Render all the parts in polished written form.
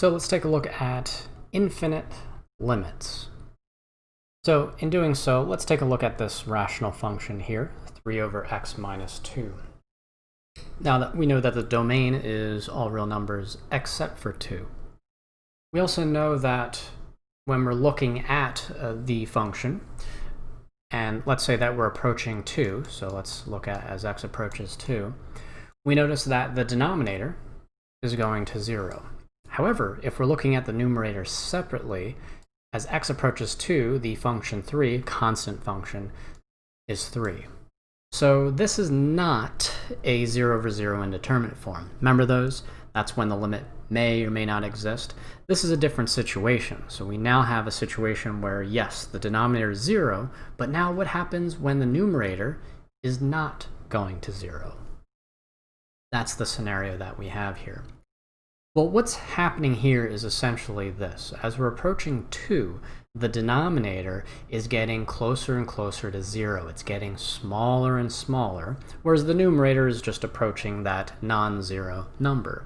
So let's take a look at infinite limits. So in doing so, let's take a look at this rational function here, 3 over x minus 2. Now that we know that the domain is all real numbers except for 2. We also know that when we're looking at the function, and let's say that we're approaching 2, so let's look at as x approaches 2, we notice that the denominator is going to 0. However, if we're looking at the numerator separately, as x approaches 2, the function 3, constant function, is 3. So this is not a 0 over 0 indeterminate form. Remember those? That's when the limit may or may not exist. This is a different situation. So we now have a situation where, yes, the denominator is 0, but now what happens when the numerator is not going to 0? That's the scenario that we have here. Well, what's happening here is essentially this. As we're approaching 2, the denominator is getting closer and closer to 0. It's getting smaller and smaller, whereas the numerator is just approaching that non-zero number.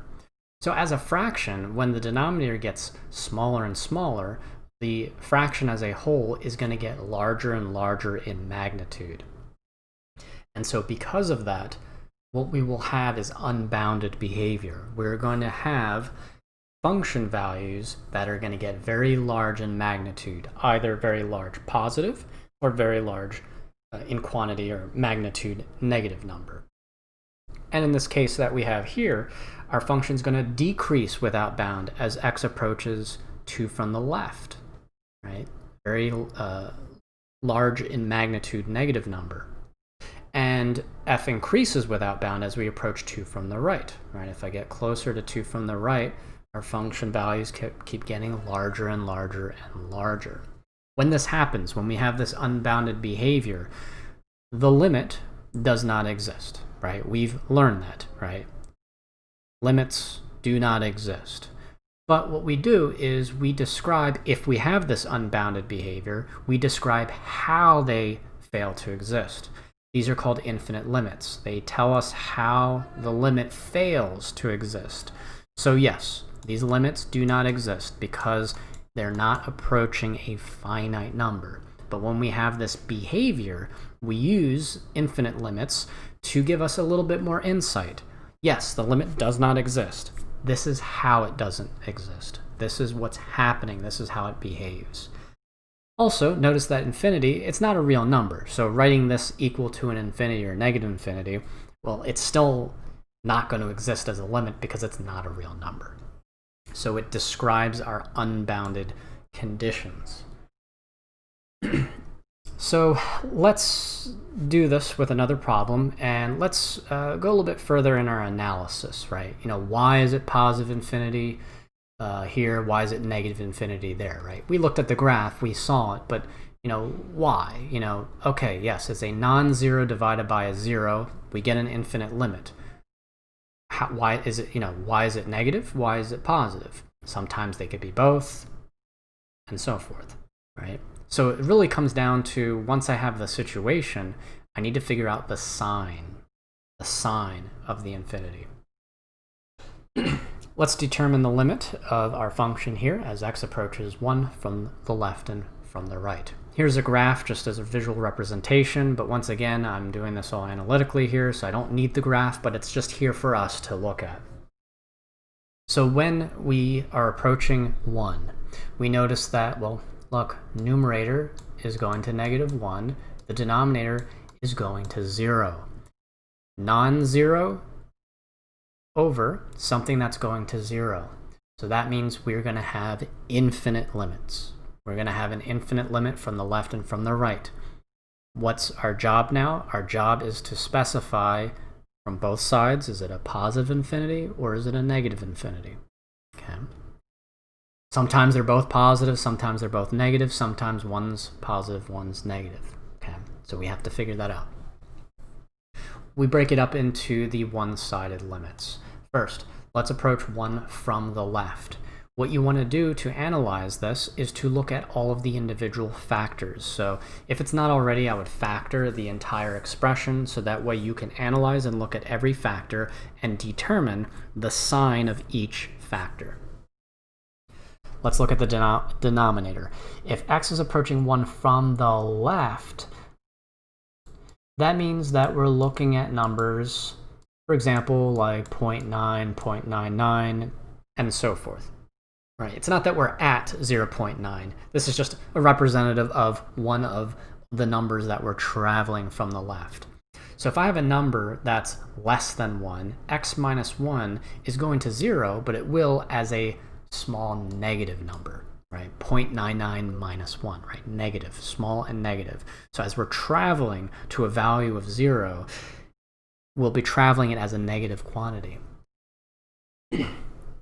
So as a fraction, when the denominator gets smaller and smaller, the fraction as a whole is going to get larger and larger in magnitude. And so because of that, what we will have is unbounded behavior. We're going to have function values that are going to get very large in magnitude, either very large positive or very large in quantity or magnitude negative number. And in this case that we have here, our function is going to decrease without bound as x approaches 2 from the left, right? Very large in magnitude negative number. And f increases without bound as we approach 2 from the right, right? If I get closer to 2 from the right, our function values keep getting larger and larger and larger. When this happens, when we have this unbounded behavior, the limit does not exist, right? We've learned that, right? Limits do not exist. But what we do is we describe, if we have this unbounded behavior, we describe how they fail to exist. These are called infinite limits. They tell us how the limit fails to exist. So yes, these limits do not exist because they're not approaching a finite number. But when we have this behavior, we use infinite limits to give us a little bit more insight. Yes, the limit does not exist. This is how it doesn't exist. This is what's happening. This is how it behaves. Also, notice that infinity, it's not a real number. So writing this equal to an infinity or negative infinity, well, it's still not going to exist as a limit because it's not a real number. So it describes our unbounded conditions. So let's do this with another problem, and let's go a little bit further in our analysis, right? Why is it positive infinity here? Why is it negative infinity there, right? We looked at the graph, we saw it, but why? Okay, yes, it's a non-zero divided by a 0. We get an infinite limit. Why is it, why is it negative? Why is it positive? Sometimes they could be both, and so forth, right? So it really comes down to, once I have the situation, I need to figure out the sign of the infinity. Let's determine the limit of our function here as x approaches 1 from the left and from the right. Here's a graph just as a visual representation, but once again, I'm doing this all analytically here, so I don't need the graph, but it's just here for us to look at. So when we are approaching 1, we notice that, well, look, numerator is going to -1, the denominator is going to 0. Non-zero over something that's going to 0. So that means we're going to have infinite limits. We're going to have an infinite limit from the left and from the right. What's our job now? Our job is to specify from both sides, is it a positive infinity or is it a negative infinity? Okay. Sometimes they're both positive, sometimes they're both negative, sometimes one's positive, one's negative. Okay. So we have to figure that out. We break it up into the one-sided limits. First, let's approach 1 from the left. What you want to do to analyze this is to look at all of the individual factors. So if it's not already, I would factor the entire expression so that way you can analyze and look at every factor and determine the sign of each factor. let's look at the denominator. If x is approaching 1 from the left, that means that we're looking at numbers, for example, like 0.9, 0.99, and so forth. Right? It's not that we're at 0.9. This is just a representative of one of the numbers that we're traveling from the left. So if I have a number that's less than 1, x minus 1 is going to 0, but it will as a small negative number, right? 0.99 minus 1, right? Negative, small and negative. So as we're traveling to a value of 0, we'll be traveling it as a negative quantity.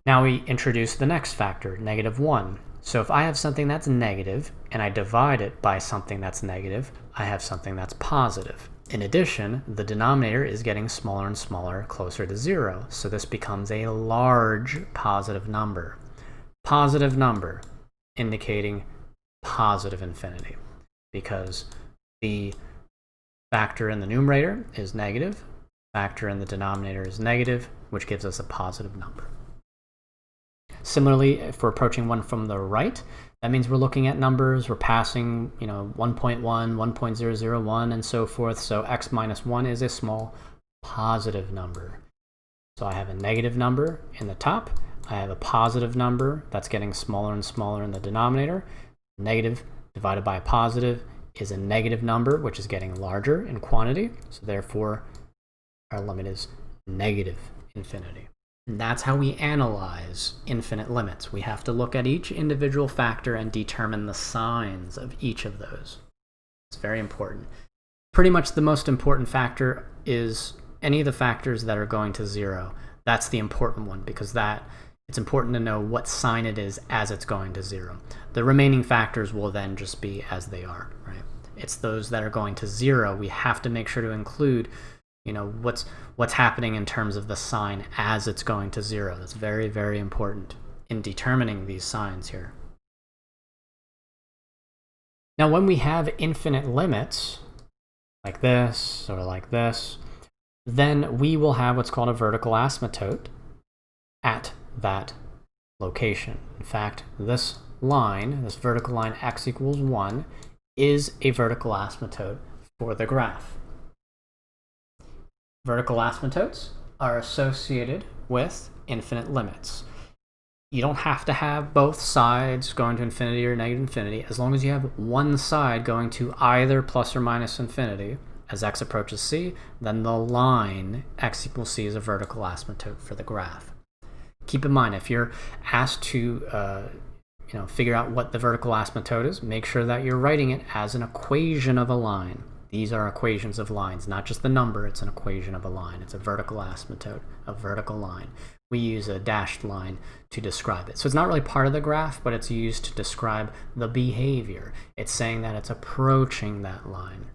Now we introduce the next factor, negative 1. So if I have something that's negative and I divide it by something that's negative, I have something that's positive. In addition, the denominator is getting smaller and smaller, closer to 0. So this becomes a large positive number. Positive number indicating positive infinity, because the factor in the numerator is negative, factor in the denominator is negative, which gives us a positive number. Similarly, if we're approaching 1 from the right, that means we're looking at numbers, we're passing 1.1, 1.001, and so forth. So x minus 1 is a small positive number. So I have a negative number in the top. I have a positive number that's getting smaller and smaller in the denominator. Negative divided by a positive is a negative number, which is getting larger in quantity. So therefore, our limit is negative infinity. And that's how we analyze infinite limits. We have to look at each individual factor and determine the signs of each of those. It's very important. Pretty much the most important factor is any of the factors that are going to 0. That's the important one, because it's important to know what sign it is as it's going to 0. The remaining factors will then just be as they are, right? It's those that are going to 0 we have to make sure to include what's happening in terms of the sign as it's going to 0. That's very, very important in determining these signs here. Now, when we have infinite limits, like this or like this, then we will have what's called a vertical asymptote at that location. In fact, this line, this vertical line x equals 1, is a vertical asymptote for the graph. Vertical asymptotes are associated with infinite limits. You don't have to have both sides going to infinity or negative infinity. As long as you have one side going to either plus or minus infinity as x approaches c, then the line x equals c is a vertical asymptote for the graph. Keep in mind, if you're asked to figure out what the vertical asymptote is, make sure that you're writing it as an equation of a line. These are equations of lines, not just the number, it's an equation of a line. It's a vertical asymptote, a vertical line. We use a dashed line to describe it. So it's not really part of the graph, but it's used to describe the behavior. It's saying that it's approaching that line.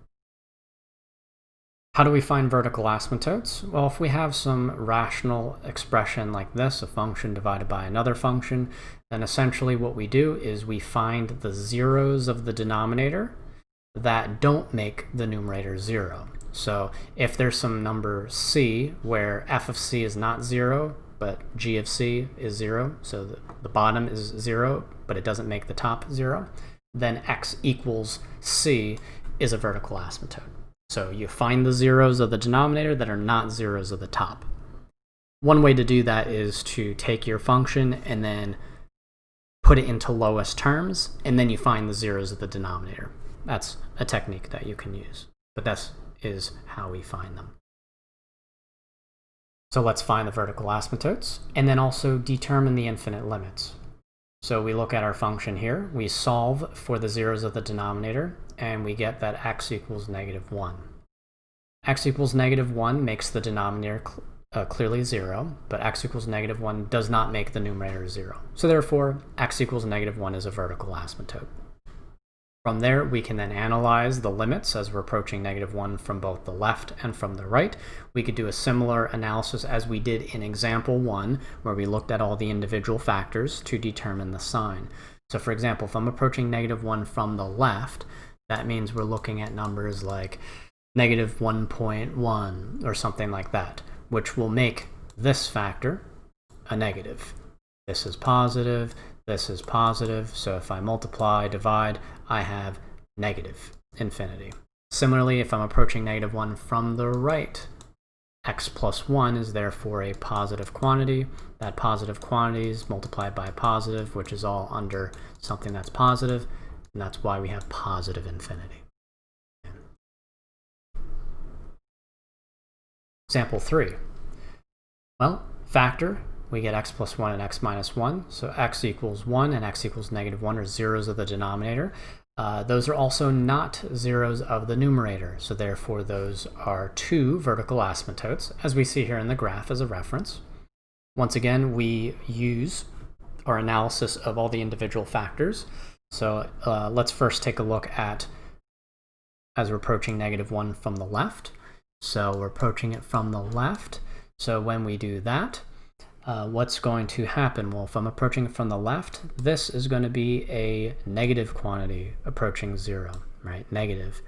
How do we find vertical asymptotes? Well, if we have some rational expression like this, a function divided by another function, then essentially what we do is we find the zeros of the denominator that don't make the numerator 0. So if there's some number c where f of c is not 0, but g of c is 0, so the bottom is 0, but it doesn't make the top 0, then x equals c is a vertical asymptote. So you find the zeros of the denominator that are not zeros of the top. One way to do that is to take your function and then put it into lowest terms, and then you find the zeros of the denominator. That's a technique that you can use, but that is how we find them. So let's find the vertical asymptotes, and then also determine the infinite limits. So we look at our function here, we solve for the zeros of the denominator, and we get that x equals negative 1. X equals negative 1 makes the denominator clearly 0, but x equals negative 1 does not make the numerator 0. So therefore, x equals negative 1 is a vertical asymptote. From there, we can then analyze the limits as we're approaching negative 1 from both the left and from the right. We could do a similar analysis as we did in example 1, where we looked at all the individual factors to determine the sign. So for example, if I'm approaching negative 1 from the left, that means we're looking at numbers like negative 1.1 or something like that, which will make this factor a negative. this is positive, this is positive. So if I multiply, divide, I have negative infinity. Similarly, if I'm approaching -1 from the right, x plus 1 is therefore a positive quantity. That positive quantity is multiplied by a positive, which is all under something that's positive, and that's why we have positive infinity. Example 3. Well, factor, we get x plus 1 and x minus 1. So x equals 1 and x equals -1 are zeros of the denominator. Those are also not zeros of the numerator. So therefore, those are 2 vertical asymptotes, as we see here in the graph as a reference. Once again, we use our analysis of all the individual factors. So let's first take a look at as we're approaching -1 from the left. So we're approaching it from the left. So when we do that, what's going to happen? Well, if I'm approaching it from the left, this is going to be a negative quantity approaching 0, right? Negative.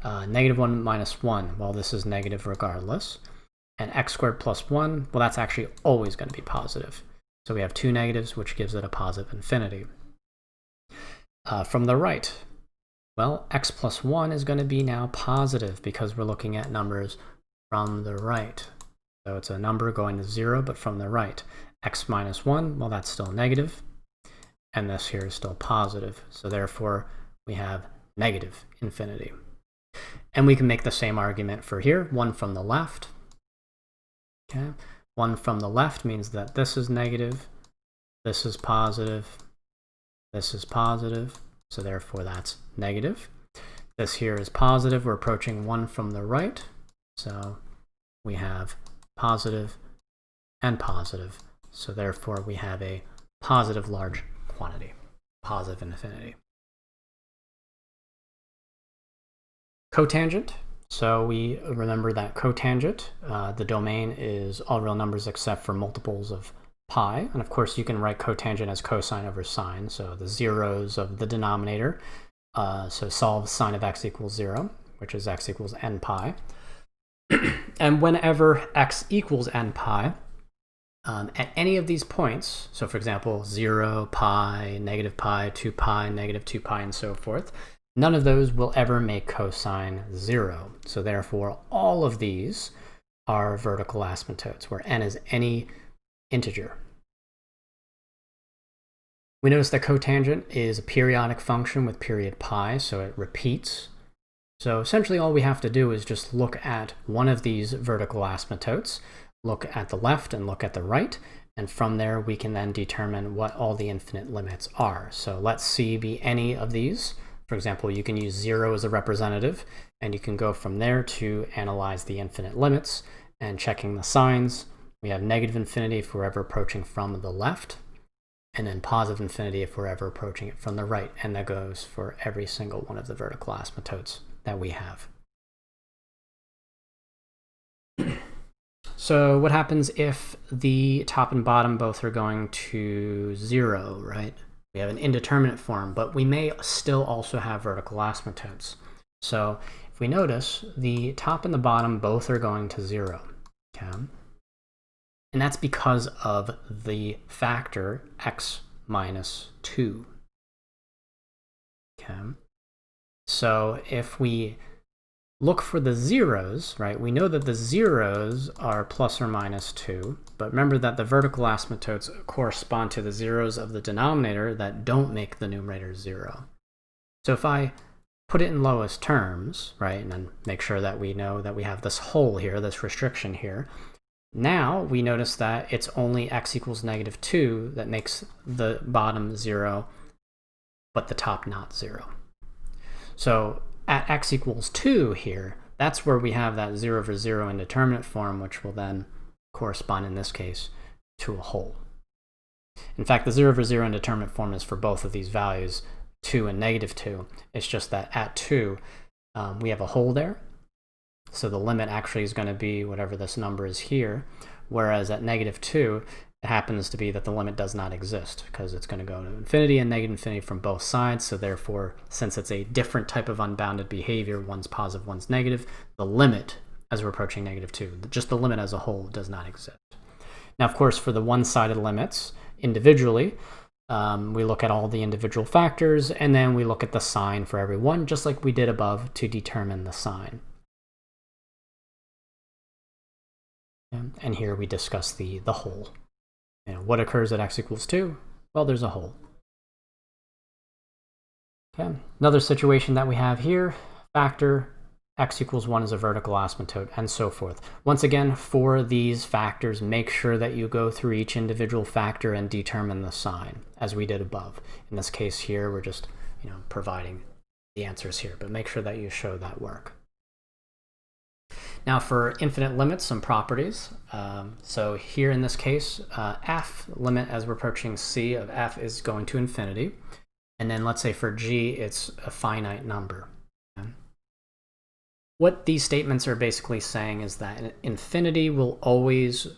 -1 minus 1, well, this is negative regardless. And x squared plus 1, well, that's actually always going to be positive. So we have 2 negatives, which gives it a positive infinity. From the right, well, x plus 1 is going to be now positive because we're looking at numbers from the right. So it's a number going to 0, but from the right. X minus 1, well, that's still negative. And this here is still positive. So therefore, we have negative infinity. And we can make the same argument for here, 1 from the left. Okay, 1 from the left means that this is negative, this is positive, this is positive. So therefore, that's negative. This here is positive. We're approaching 1 from the right. So we have positive and positive. So therefore, we have a positive large quantity, positive infinity. Cotangent. So we remember that cotangent, the domain is all real numbers except for multiples of pi. And of course, you can write cotangent as cosine over sine. So the zeros of the denominator. So solve sine of x equals 0, which is x equals n pi. And whenever x equals n pi, at any of these points, so for example, 0, pi, negative pi, 2 pi, negative 2 pi, and so forth, none of those will ever make cosine 0. So therefore, all of these are vertical asymptotes, where n is any integer. We notice that cotangent is a periodic function with period pi, so it repeats. So essentially all we have to do is just look at one of these vertical asymptotes, look at the left and look at the right, and from there we can then determine what all the infinite limits are. So let C be any of these. For example, you can use 0 as a representative, and you can go from there to analyze the infinite limits, and checking the signs, we have negative infinity if we're ever approaching from the left, and then positive infinity if we're ever approaching it from the right, and that goes for every single one of the vertical asymptotes that we have. So what happens if the top and bottom both are going to 0, right? We have an indeterminate form, but we may still also have vertical asymptotes. So if we notice, the top and the bottom both are going to 0, okay? And that's because of the factor x minus 2, okay? So if we look for the zeros, right, we know that the zeros are plus or minus 2, but remember that the vertical asymptotes correspond to the zeros of the denominator that don't make the numerator 0. So if I put it in lowest terms, right, and then make sure that we know that we have this hole here, this restriction here, now we notice that it's only x equals -2 that makes the bottom 0, but the top not 0. So at x equals 2 here, that's where we have that 0 over 0 indeterminate form, which will then correspond in this case to a hole. In fact, the 0 over 0 indeterminate form is for both of these values, 2 and -2. It's just that at 2, we have a hole there. So the limit actually is going to be whatever this number is here, whereas at -2, it happens to be that the limit does not exist because it's going to go to infinity and negative infinity from both sides. So therefore, since it's a different type of unbounded behavior, one's positive, one's negative, the limit as we're approaching -2, just the limit as a whole does not exist. Now, of course, for the one-sided limits, individually. We look at all the individual factors, and then we look at the sign for every one, just like we did above to determine the sign. And here we discuss the hole. What occurs at x equals 2? Well, there's a hole. Okay. Another situation that we have here, factor x equals 1 is a vertical asymptote, and so forth. Once again, for these factors, make sure that you go through each individual factor and determine the sign, as we did above. In this case here, we're just providing the answers here, but make sure that you show that work. Now for infinite limits, some properties. So here in this case, f, limit as we're approaching c of f is going to infinity. And then let's say for g, it's a finite number. What these statements are basically saying is that infinity will always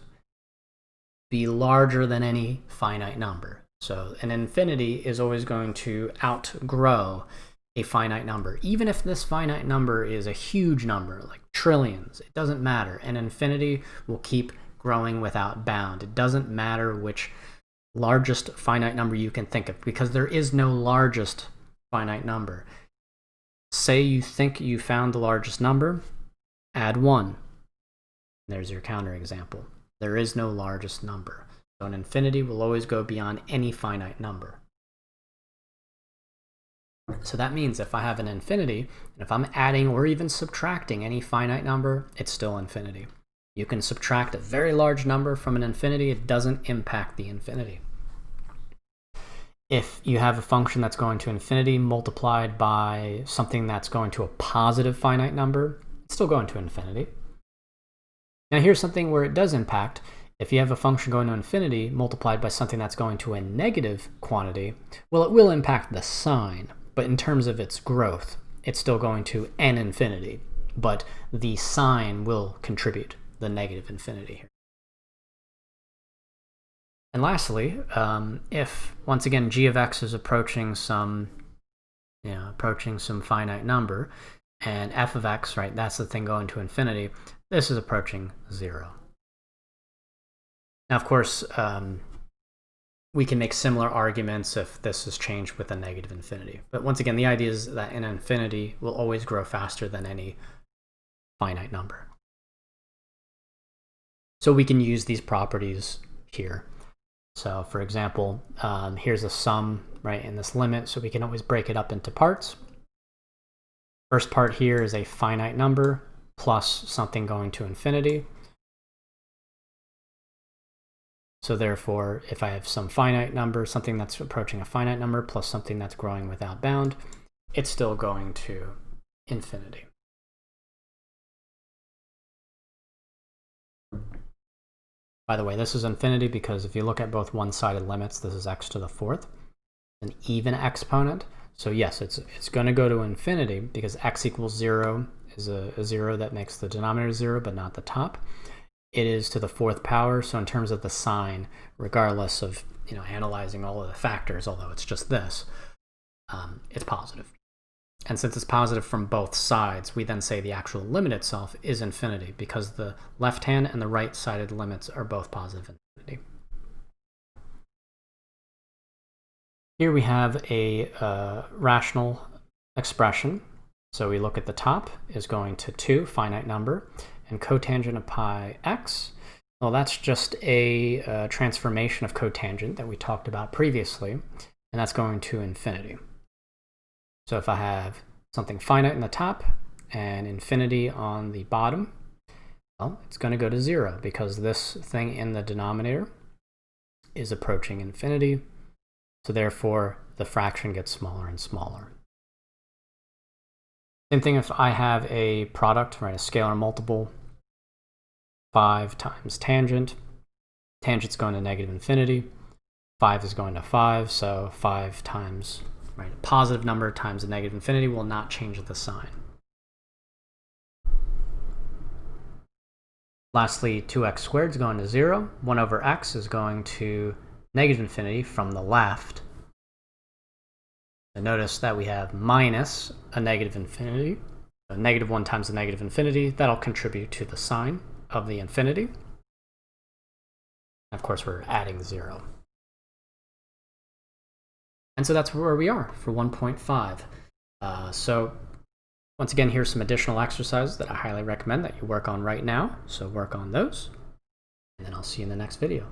be larger than any finite number. So an infinity is always going to outgrow a finite number. Even if this finite number is a huge number, like trillions, it doesn't matter. An infinity will keep growing without bound. It doesn't matter which largest finite number you can think of, because there is no largest finite number. Say you think you found the largest number, add 1. There's your counterexample. There is no largest number. So an infinity will always go beyond any finite number. So that means if I have an infinity, and if I'm adding or even subtracting any finite number, it's still infinity. You can subtract a very large number from an infinity, it doesn't impact the infinity. If you have a function that's going to infinity multiplied by something that's going to a positive finite number, it's still going to infinity. Now here's something where it does impact. If you have a function going to infinity multiplied by something that's going to a negative quantity, well, it will impact the sign, but in terms of its growth, it's still going to n infinity, but the sign will contribute the negative infinity here. And lastly, if, once again, g of x is approaching some finite number, and f of x, right, that's the thing going to infinity, this is approaching 0. Now, of course, we can make similar arguments if this is changed with a negative infinity. But once again, the idea is that an infinity will always grow faster than any finite number. So we can use these properties here. So for example, here's a sum, right, in this limit, so we can always break it up into parts. First part here is a finite number plus something going to infinity. So therefore, if I have some finite number, something that's approaching a finite number plus something that's growing without bound, it's still going to infinity. By the way, this is infinity because if you look at both one-sided limits, this is x to the 4th, an even exponent. So yes, it's going to go to infinity because x equals 0 is a 0 that makes the denominator 0, but not the top. It is to the 4th power, so in terms of the sign, regardless of analyzing all of the factors, although it's just this, it's positive. And since it's positive from both sides, we then say the actual limit itself is infinity because the left-hand and the right-sided limits are both positive infinity. Here we have a rational expression. So we look at the top is going to 2, finite number, and cotangent of pi x. Well, that's just a transformation of cotangent that we talked about previously, and that's going to infinity. So if I have something finite in the top and infinity on the bottom, well, it's going to go to 0 because this thing in the denominator is approaching infinity. So therefore, the fraction gets smaller and smaller. Same thing if I have a product, right, a scalar multiple, 5 times tangent. Tangent's going to negative infinity. 5 is going to 5, so 5 times, right, a positive number times a negative infinity will not change the sign. Lastly, 2x squared is going to 0. 1 over x is going to negative infinity from the left. And notice that we have minus a negative infinity. A negative 1 times the negative infinity, that'll contribute to the sign of the infinity. Of course, we're adding 0. And so that's where we are for 1.5. So once again, here's some additional exercises that I highly recommend that you work on right now. So work on those, and then I'll see you in the next video.